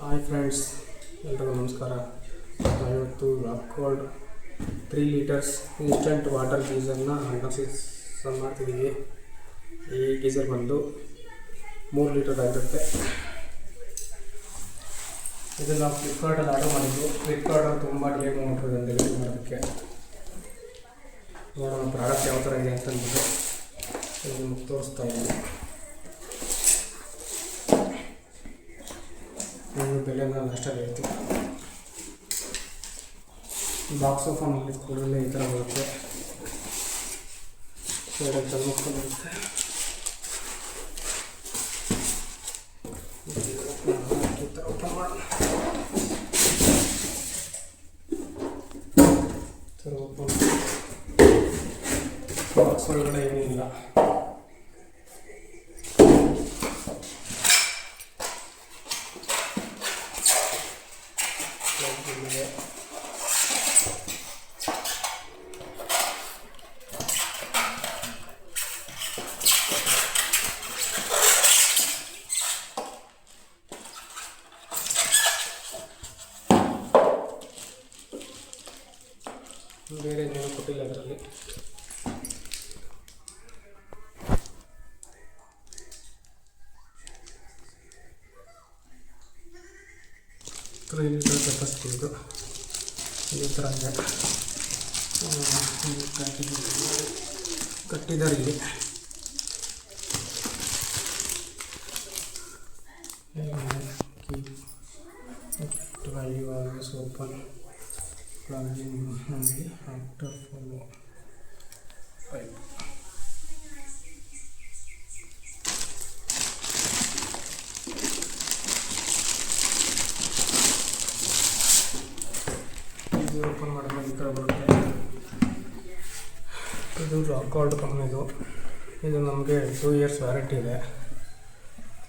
Hi friends, ಎಲ್ರಿಗೂ ನಮಸ್ಕಾರ. ನಾವಿವತ್ತು ರಾಕ್ಗೋಲ್ಡ್ 3 ಲೀಟರ್ಸ್ ಇನ್ಸ್ಟೆಂಟ್ ವಾಟರ್ ಗೀಸರ್ನ ಅನ್ಬಾಕ್ಸಿಂಗ್ ಮಾಡ್ತಿದ್ದೀವಿ. ಈ ಗೀಸರ್ ಬಂದು 3 ಲೀಟರ್ ಆಗಿರುತ್ತೆ. ಇದು ನಾವು ಫ್ಲಿಪ್ಕಾರ್ಟಲ್ಲಿ ಆರ್ಡರ್ ಮಾಡಿದ್ದು. ಫ್ಲಿಪ್ಕಾರ್ಟಲ್ಲಿ ತುಂಬ ಡಿಲೇ ಮಾಡಿಬಿಟ್ರು ಡೆಲಿವರಿ ಮಾಡೋದಕ್ಕೆ. ನೋಡೋಣ ಪ್ರಾಡಕ್ಟ್ ಯಾವ ಥರ ಇದೆ ಅಂತಂದ್ಬಿಟ್ಟು ನಿಮಗೆ ತೋರಿಸ್ತಾ ಇದ್ದೀನಿ. ಬೆಲೆ ನಾನು ಅಷ್ಟೇ ಹೇಳ್ತೀನಿ. ಬಾಕ್ಸ್ ಓಪನ್ ಮಾಡಿದ ಕೂಡಲೇ ಈ ಥರ ಬರುತ್ತೆ. ಸೈಡಲ್ಲಿ ತಂದುಕೊಂಡಿರುತ್ತೆ. ಈ ಥರ ಓಪನ್ ಮಾಡೋಣ. ಓಪನ್ ಬಾಕ್ಸ್ ಒಳಗಡೆ ಏನಿಲ್ಲ. ಬೇರೆ ಏನು ಕೊಟ್ಟಿಲ್ಲ ಅದರಲ್ಲಿ. ಈ ಥರ ಕೆಪಾಸಿಟಿ ಇದು ಈ ಥರ ಇದೆ. ಕಟ್ಟಿದ್ದಾರೆ ಇಲ್ಲಿ. Open plunging only after follow pipe. ಇದು ಓಪನ್ ಮಾಡಿದ್ರೆ ಈ ಥರ ಬರುತ್ತೆ. ಇದು ರಾಕ್ಗೋಲ್ಡ್ ಕಂಪ್ನಿದು. ಇದು ನಮಗೆ 2 ಇಯರ್ಸ್ ವ್ಯಾರಂಟಿ ಇದೆ.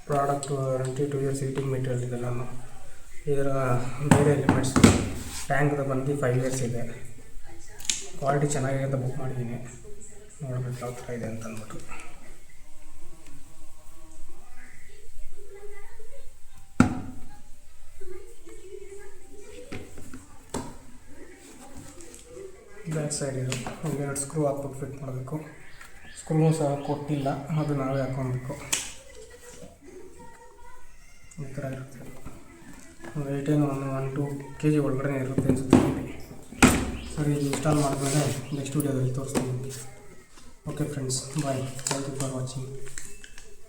Product warranty 2 years heating material ಇದೆಲ್ಲ. ಇದರ ಬೇರೆ ಎಲಿಮೆಂಟ್ಸ್ ಟ್ಯಾಂಕ್ದು ಬಂದು 5 ಇಯರ್ಸ್ ಇದೆ. ಕ್ವಾಲಿಟಿ ಚೆನ್ನಾಗಿದೆ ಅಂತ ಬುಕ್ ಮಾಡಿದ್ದೀನಿ. ನೋಡಬೇಕು ಯಾವ ಥರ ಇದೆ ಅಂತ ಅಂದ್ಬಿಟ್ಟು. ಬ್ಯಾಕ್ ಸೈಡ್ ಇದು 2 ಸ್ಕ್ರೂ ಹಾಕ್ಬಿಟ್ಟು ಫಿಟ್ ಮಾಡಬೇಕು. ಸ್ಕ್ರೂ ಸಹ ಕೊಟ್ಟಿಲ್ಲ, ಅದು ನಾವೇ ಹಾಕ್ಕೊಬೇಕು. ಈ ಥರ ಇರುತ್ತೆ. ವೆಯ್ಟ್ ಏನು 1-2 kg ಒಳಗಡೆ ಇರುತ್ತೆ ಅನಿಸುತ್ತೆ. ಸರಿ, ಇದು ಇನ್ಸ್ಟಾಲ್ ಮಾಡಿದ್ಮೇಲೆ ನೆಕ್ಸ್ಟ್ ವೀಡಿಯೋದಲ್ಲಿ ತೋರಿಸ್ತೀನಿ. Okay friends, bye. Thank you for watching.